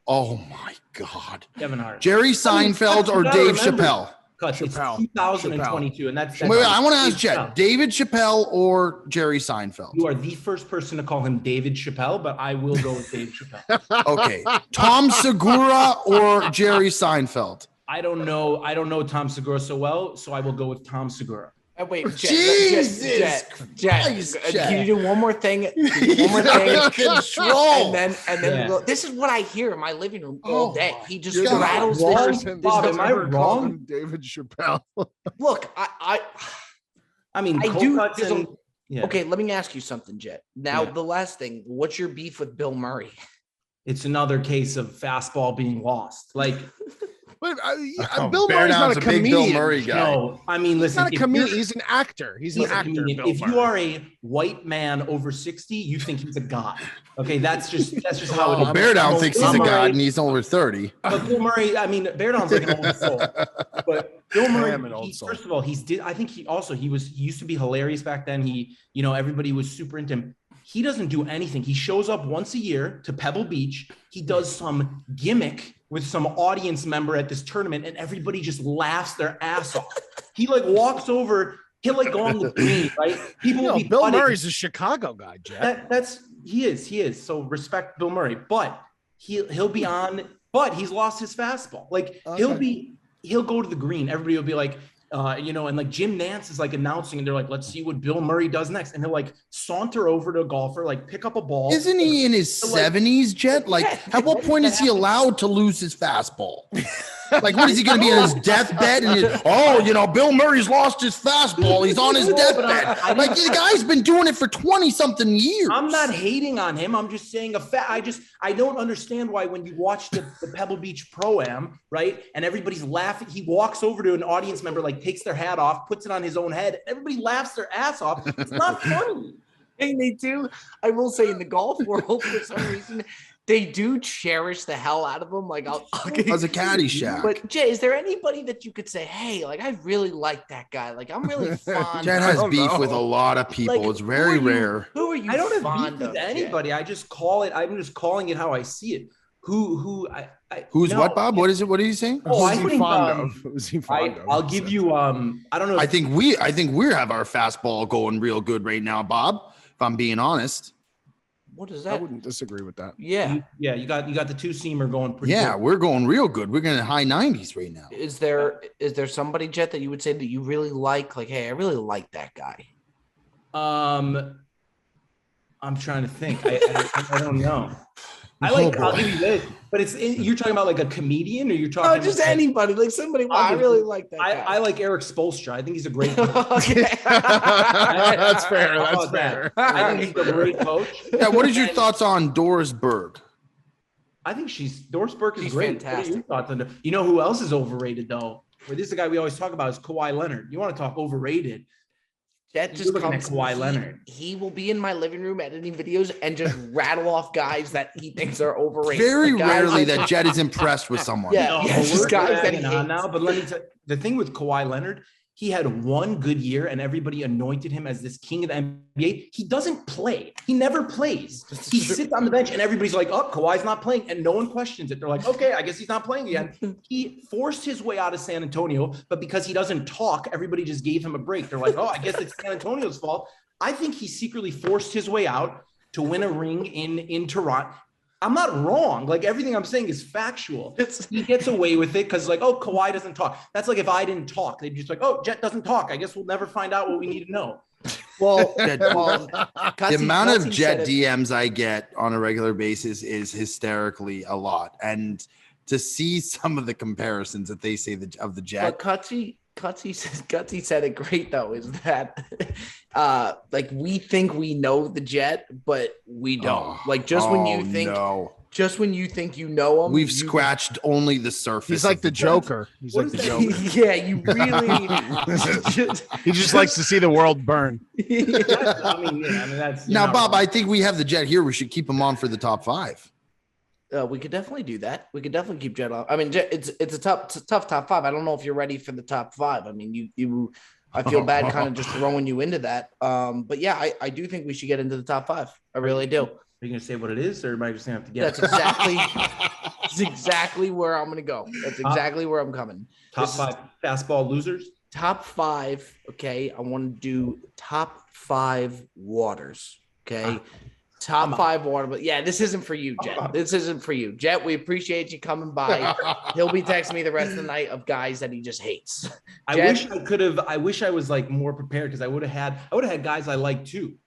Oh my God. Kevin Hart. Jerry Seinfeld or Dave Chappelle? It's 2022, and that's. Wait, I want to ask Jett. David Chappelle or Jerry Seinfeld? You are the first person to call him David Chappelle, but I will go with Dave Chappelle. Okay. Tom Segura or Jerry Seinfeld? I don't know Tom Segura so well, so I will go with Tom Segura. Wait, Jet, can you do one more thing? One more thing. Control. And then we'll go. This is what I hear in my living room all day. He just You're rattles the this. person Bob, that's am I ever called wrong? him David Chappelle. Look, I mean, I do. Yeah. Okay, let me ask you something, Jett. Now, the last thing. What's your beef with Bill Murray? It's another case of fastball being lost. Like, But Bill Murray's not a big comedian. Bill Murray guy. no, I mean, He's listen, not a comedian. He's an actor. He's an actor. comedian. Bill If you Murray. are a white man over 60, you think he's a god. Okay, that's just how it is. Well, Bear Down thinks he's a Murray- god and he's over 30. But Bill Murray, I mean, Bear Down's like an old soul. But Bill Murray, am an old soul. first of all, I think he used to be hilarious back then. Everybody was super into him. He doesn't do anything. He shows up once a year to Pebble Beach. He does some gimmick with some audience member at this tournament, and everybody just laughs their ass off. He like walks over, he'll like go on the green, right? People will be Bill putting. Murray's a Chicago guy, Jett. He is. So respect Bill Murray, but he'll be on, but he's lost his fastball. Like he'll go to the green. Everybody will be like, and like Jim Nance is like announcing, and they're like, let's see what Bill Murray does next. And he'll like saunter over to a golfer, like pick up a ball. Isn't he in his 70s, Jet? Like, at what point is he allowed to lose his fastball? Like, what is he going to be on his deathbed? And Bill Murray's lost his fastball. He's on his deathbed. Like, the guy's been doing it for 20-something years. I'm not hating on him. I'm just saying I don't understand why when you watch the Pebble Beach Pro-Am, right, and everybody's laughing, he walks over to an audience member, like takes their hat off, puts it on his own head. Everybody laughs their ass off. It's not funny. And they do. I will say in the golf world, for some reason, they do cherish the hell out of him. Like, as a Caddyshack. But Jay, is there anybody that you could say, hey, like, I really like that guy. Like, I'm really fond. Jet has beef with a lot of people. Like, it's very rare. Who are you? I don't have fond beef of, with anybody. I just call it. I'm just calling it how I see it. Who's what, Bob? What is it? What are you saying? Oh, Who's he fond of? Who's he fond of? I'll give you. I don't know. I think we have our fastball going real good right now, Bob. If I'm being honest. What is I that? wouldn't disagree with that. Yeah. You got the two-seamer going pretty good. Yeah, we're going real good. We're going to high 90s right now. Is there somebody, Jett, that you would say that you really like? Like, hey, I really like that guy. I'm trying to think. I don't know. I'll give you this, but you're talking about like a comedian, or you're talking just anybody, like somebody. Wow, I really like that guy. I like Eric Spoelstra. I think he's a great coach. Okay. That's fair. That's fair. I think he's a great coach. Yeah, what is your thoughts on Doris Berg? I think Doris Burke is She's great. fantastic. What are your thoughts on? You know who else is overrated though? This is the guy we always talk about is Kawhi Leonard. You want to talk overrated? That just comes. Kawhi Leonard. He will be in my living room editing videos and just rattle off guys that he thinks are overrated. Very Like, rarely that Jett is impressed with someone. Yeah, just guys that he hates. Now, but let me tell you, the thing with Kawhi Leonard, he had one good year and everybody anointed him as this king of the NBA. He doesn't play. He never plays. He sits on the bench and everybody's like, oh, Kawhi's not playing. And no one questions it. They're like, okay, I guess he's not playing again. He forced his way out of San Antonio, but because he doesn't talk, everybody just gave him a break. They're like, oh, I guess it's San Antonio's fault. I think he secretly forced his way out to win a ring in Toronto. I'm not wrong. Like everything I'm saying is factual. He gets away with it because like, oh, Kawhi doesn't talk. That's like if I didn't talk, they'd just like, oh, Jett doesn't talk. I guess we'll never find out what we need to know. Well, the amount of Jett DMs I get on a regular basis is hysterically a lot. And to see some of the comparisons that they say of the Jett. But Cutsy said it great though, is that like we think we know the Jett, but we don't. When you think you know him, we've scratched only the surface. He's like the Joker. He's like the Joker. Yeah, you really. He just likes to see the world burn. That's now, Bob. I think we have the Jett here. We should keep him on for the top 5. We could definitely do that. We could definitely keep Jett on. I mean, it's a tough top 5. I don't know if you're ready for the top 5. I mean, I feel bad kind of just throwing you into that. But yeah, I do think we should get into the top 5. I really do. Are you gonna say what it is, or am I just gonna have to guess? That's exactly where I'm gonna go. That's exactly where I'm coming. Top 5 fastball losers. Top 5. Okay, I want to do top 5 waters. Okay. Top 5 water, but yeah, this isn't for you, Jett. This isn't for you, Jett. We appreciate you coming by. He'll be texting me the rest of the night of guys that he just hates. I wish I could have. I wish I was like more prepared because I would have had guys I like too.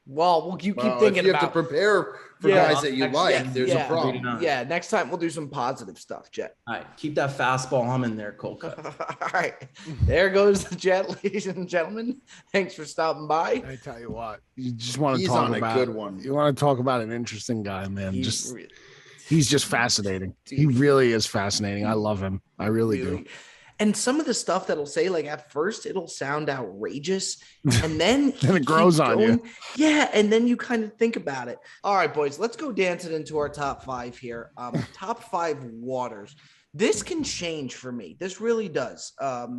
Well, you keep thinking you have to prepare for guys that you like. There's a problem. Yeah, next time we'll do some positive stuff, Jett. All right, keep that fastball humming there, Cold Cut. All right, there goes the Jett, ladies and gentlemen. Thanks for stopping by. I tell you what, you just want to talk about a good one. You want to talk about an interesting guy, man. He's just fascinating. He really is fascinating. I love him. I really do. And some of the stuff that'll say, like at first it'll sound outrageous, and then it grows on you. Yeah, and then you kind of think about it. All right, boys, let's go dancing into our top 5 here. Top 5 waters. This can change for me. This really does.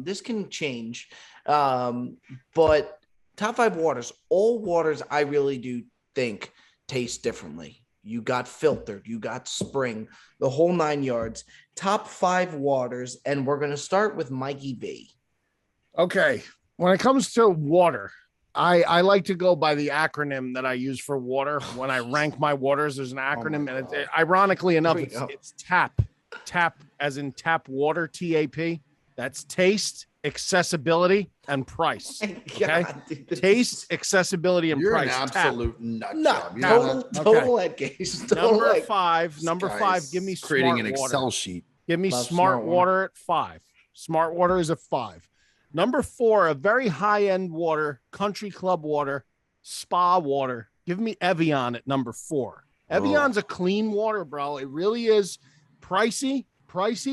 This can change. But top 5 waters. All waters, I really do think taste differently. You got filtered, you got spring, the whole 9 yards. Top 5 waters, and we're going to start with Mikey V. Okay. When it comes to water, I like to go by the acronym that I use for water. When I rank my waters, there's an acronym, and ironically enough, it's TAP. TAP as in tap water, TAP. That's taste, accessibility, and price. Okay, taste, accessibility, and You're price. You're an absolute nut job. Total head case. Number 5. Number 5. Give me creating smart an water. Excel sheet. Give me smart water at 5. Smart water is a 5. Number 4, a very high-end water, country club water, spa water. Give me Evian at number 4. Evian's a clean water, bro. It really is pricey,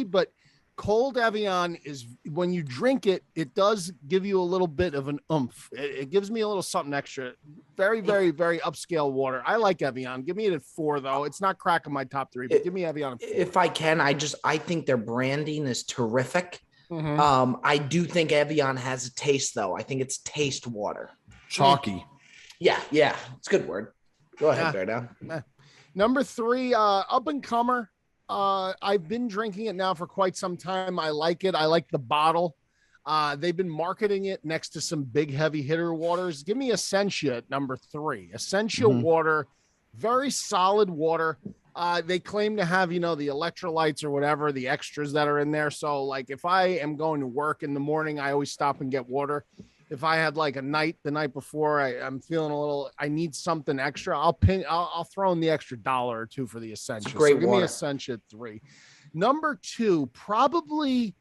but cold Evian is, when you drink it, it does give you a little bit of an oomph. It gives me a little something extra. Very, very, very upscale water. I like Evian. Give me it at 4, though. It's not cracking my top 3, but give me Evian at 4. If I can, I think their branding is terrific. Mm-hmm. I do think Evian has a taste, though. I think it's taste water. Chalky. Yeah. It's a good word. Go ahead, Bear Down. Number 3, up and comer. I've been drinking it now for quite some time. I like it. I like the bottle. They've been marketing it next to some big heavy hitter waters. Give me Essentia at number 3. Essentia water, very solid water. They claim to have, the electrolytes or whatever, the extras that are in there. So like if I am going to work in the morning, I always stop and get water. If I had like the night before, I'm feeling a little, I need something extra, I'll throw in the extra $1 or $2 for the Essentia. Great Give water. me Essentia at 3. Number 2, probably,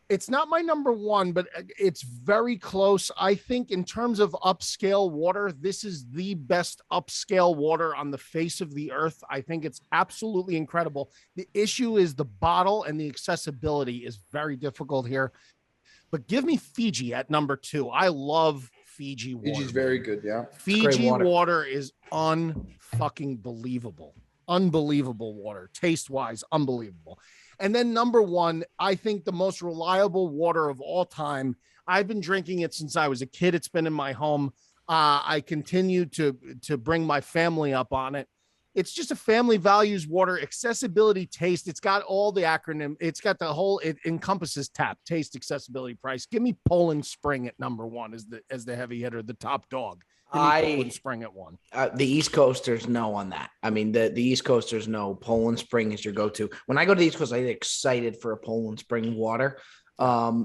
it's not my number 1, but it's very close. I think in terms of upscale water, this is the best upscale water on the face of the earth. I think it's absolutely incredible. The issue is the bottle, and the accessibility is very difficult here. But give me Fiji at number 2. I love Fiji water. Fiji's very good, yeah. Fiji water is unfucking believable. Unbelievable water. Taste-wise, unbelievable. And then number 1, I think the most reliable water of all time. I've been drinking it since I was a kid. It's been in my home. I continue to bring my family up on it. It's just a family values water, accessibility, taste. It's got all the acronym. It's got the whole, it encompasses tap, taste, accessibility, price. Give me Poland Spring at number 1 as the heavy hitter, the top dog. Give me Poland Spring at 1. The East Coasters know on that. I mean, the East Coasters know Poland Spring is your go-to. When I go to the East Coast, I get excited for a Poland Spring water.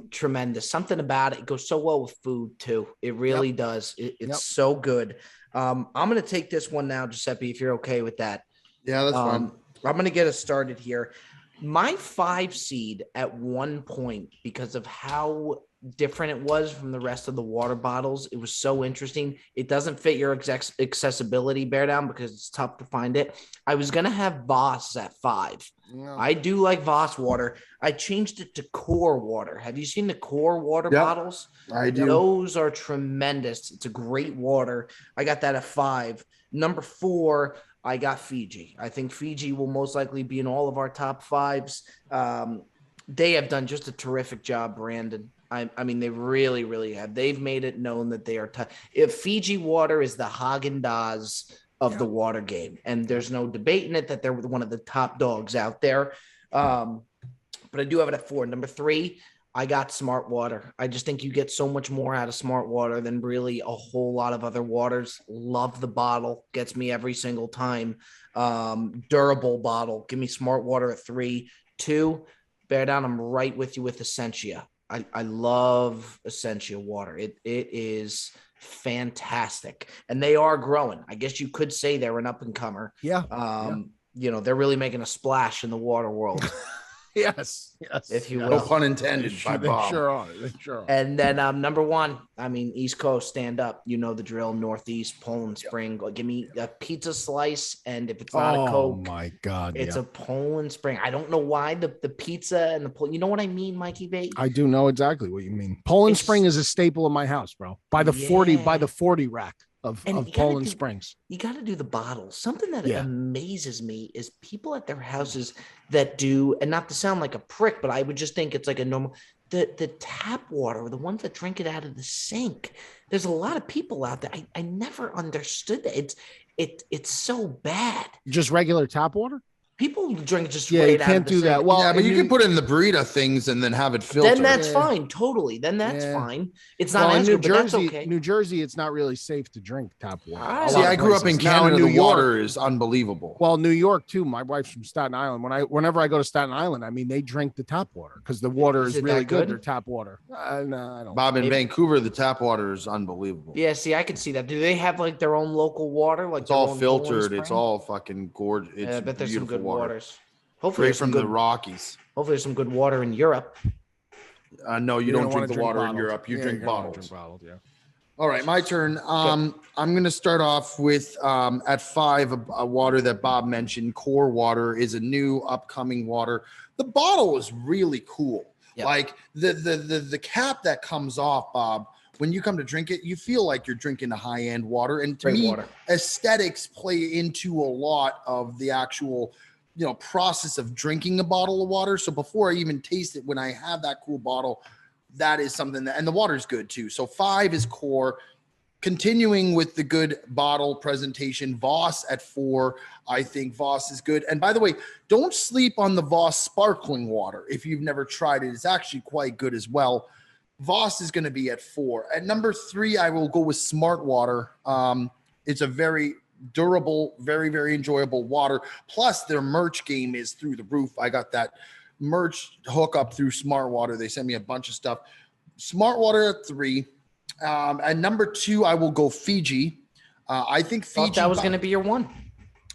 Tremendous. Something about it. It goes so well with food too. It really does. It's so good. I'm going to take this one now, Giuseppe, if you're okay with that. Yeah, that's fine. I'm going to get us started here. My 5 seed at one point, because of how different it was from the rest of the water bottles, it was so interesting. It doesn't fit your accessibility bear down because it's tough to find it. I was going to have Voss at 5. Yeah. I do like Voss water. I changed it to Core water. Have you seen the Core water bottles? I do. Those are tremendous. It's a great water. I got that at 5. Number 4, I got Fiji. I think Fiji will most likely be in all of our top 5s. They have done just a terrific job, Brandon. I mean, they really, really have. They've made it known that they are tough. If Fiji water is the Haagen-Dazs of the water game, and there's no debating it that they're one of the top dogs out there. But I do have it at 4. Number 3, I got Smart Water. I just think you get so much more out of Smart Water than really a whole lot of other waters. Love the bottle. Gets me every single time. Durable bottle. Give me Smart Water at 3. 2, bear down. I'm right with you with Essentia. I love Essentia water. It is fantastic. And they are growing. I guess you could say they're an up-and-comer. Yeah. You know, they're really making a splash in the water world. Yes. If you will. No pun intended. They sure are. And then number 1, I mean, East Coast, stand up. You know the drill. Northeast, Poland Spring. Give me a pizza slice, and if it's not a Coke, oh my God, it's a Poland Spring. I don't know why the pizza and you know what I mean, Mikey B? I do know exactly what you mean. Poland Spring is a staple in my house, bro. By the 40 rack of Poland Springs. You got to do the bottles. Something that amazes me is people at their houses that do, and not to sound like a prick, but I would just think it's like a normal, the tap water, the ones that drink it out of the sink. There's a lot of people out there. I never understood that. It's so bad. Just regular tap water? People drink just you can't do that. Well, but you can put it in the burrito things and then have it filtered. Then that's fine. Totally. Then that's fine. It's not as good, but that's okay. New Jersey, it's not really safe to drink tap water. See, I grew up in Canada. The water is unbelievable. Well, New York too. My wife's from Staten Island. Whenever I go to Staten Island, I mean, they drink the tap water because the water is really good. Their tap water. No, I don't. Bob, in Vancouver, the tap water is unbelievable. Yeah, see, I could see that. Do they have like their own local water? Like it's all filtered. It's all fucking gorgeous. I bet there's some good waters. Hopefully from the Rockies. Hopefully there's some good water in Europe. No, you don't drink the water in Europe. You drink bottles. All right, my turn. I'm going to start off with at 5 a water that Bob mentioned. Core Water is a new upcoming water. The bottle is really cool. Yep. Like the cap that comes off, Bob. When you come to drink it, you feel like you're drinking a high-end water. And to me, aesthetics play into a lot of the actual process of drinking a bottle of water. So before I even taste it, when I have that cool bottle, that is something that, and the water's good too. So 5 is Core. Continuing with the good bottle presentation, Voss at 4. I think Voss is good. And by the way, don't sleep on the Voss sparkling water. If you've never tried it, it's actually quite good as well. Voss is going to be at 4. At number 3, I will go with Smart Water. It's a very durable, very, very enjoyable water. Plus their merch game is through the roof. I got that merch hookup through Smart Water. They sent me a bunch of stuff. Smart Water at 3. At number 2, I will go Fiji. I think Fiji. Thought that was going to be your 1.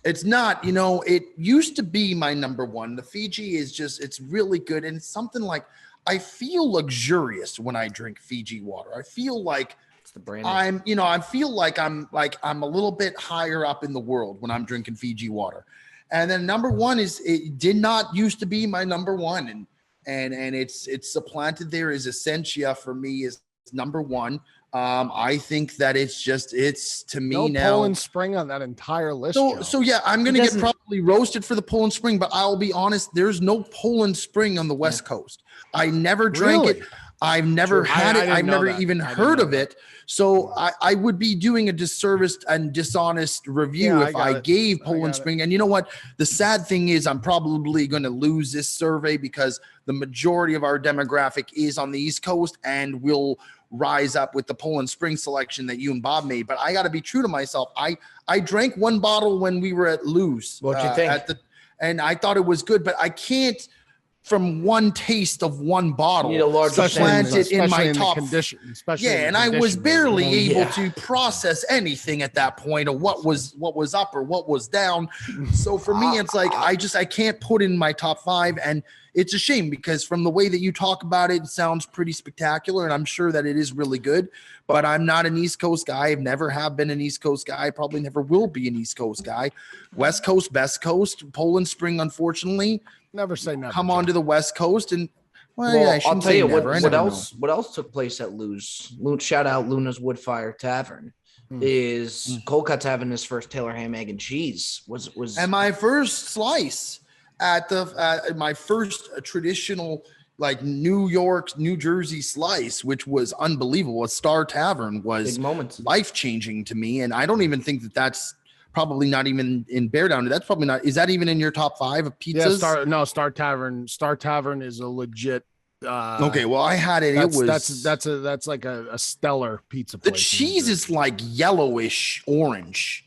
It's not, it used to be my number 1. The Fiji is it's really good. And it's something like, I feel luxurious when I drink Fiji water. I feel like the brand. I feel like I'm a little bit higher up in the world when I'm drinking Fiji water. And then number 1 it did not used to be my number 1, and it's supplanted there is Essentia for me is number 1. I think that it's to me now Poland Spring on that entire list. So yeah, I'm gonna get probably roasted for the Poland Spring, but I'll be honest, there's no Poland Spring on the West Coast. I never drank it. I've never had it. I've never even heard of it. So I would be doing a disservice and dishonest review if I gave Poland Spring. And you know what? The sad thing is I'm probably going to lose this survey because the majority of our demographic is on the East Coast and will rise up with the Poland Spring selection that you and Bob made. But I got to be true to myself. I drank 1 bottle when we were at Lou's. What'd you think? And I thought it was good, but I can't from one taste of 1 bottle, supplant it in my top condition. And I was barely able to process anything at that point of what was up or what was down. So for me, it's like I can't put in my top 5, and it's a shame because from the way that you talk about it, it sounds pretty spectacular, and I'm sure that it is really good. But I'm not an East Coast guy. I've never have been an East Coast guy. I probably never will be an East Coast guy. West Coast, best coast. Poland Spring, unfortunately. Never say never. Come on to the West Coast and I'll tell you what else took place at Lou's. Shout out Luna's Woodfire Tavern. Is Colcott's having his first Taylor ham, egg, and cheese was and my first slice at my first traditional like New York, New Jersey slice, which was unbelievable. A Star Tavern was life-changing to me, and I don't even think that's probably not even in Bear Down. That's probably not. Is that even in your top 5 of pizzas? Yeah, Star Tavern. Star Tavern is a legit Okay, well, I had it. That's like a stellar pizza place. The cheese is like yellowish orange.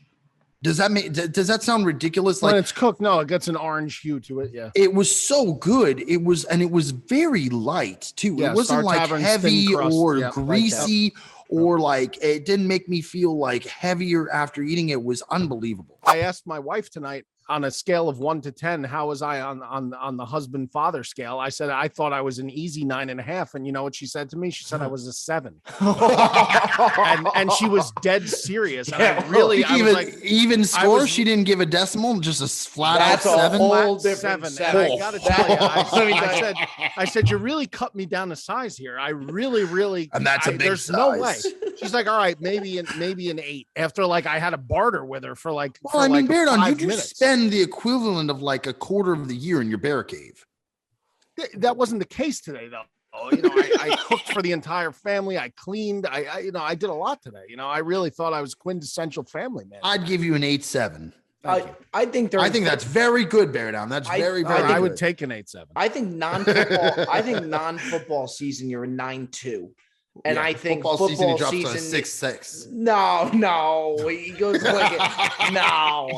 Does that sound ridiculous? When like it's cooked, no, it gets an orange hue to it. Yeah, it was so good. It was very light too. Yeah, it wasn't like heavy or greasy or like it didn't make me feel like heavier after eating it. It was unbelievable. I asked my wife tonight, on a scale of 1 to 10, how was I on the husband father scale? I said I thought I was an easy 9.5, and you know what she said to me? She said I was a 7, and she was dead serious. And I was like, even score. She didn't give a decimal, just a flat out 7. Whole different 7. And I gotta tell you, I said you really cut me down to size here. I really, and that's a big there's size. no way. She's like, all right, maybe an 8. After like I had a barter with her for like. Well, I mean, Baradon, you just spend the equivalent of like a quarter of the year in your bear cave. That wasn't the case today, though. You know, I cooked for the entire family. I cleaned. I did a lot today. You know, I really thought I was quintessential family man. I'd give you an 8.7. I think that's very good, Baradon. That's very good. I would take an 8.7. I think non-football. I think non-football season you're a 9.2. And I think football season drops to 6.6. No, he goes like no.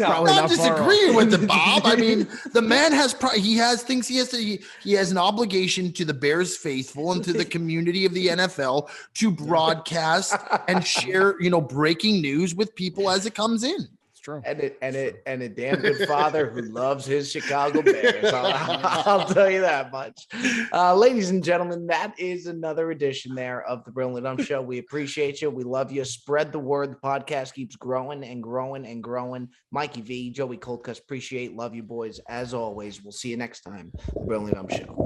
I'm disagreeing with it, Bob. I mean, the man has he has an obligation to the Bears faithful and to the community of the NFL to broadcast and share, breaking news with people as it comes in. True. And a damn good father who loves his Chicago Bears. I'll tell you that much. Ladies and gentlemen, that is another edition there of the Brilliantly Dumb Show. We appreciate you. We love you. Spread the word. The podcast keeps growing and growing and growing. Mikey V, Joey Coldcuss, appreciate, love you boys. As always, we'll see you next time. The Brilliantly Dumb Show.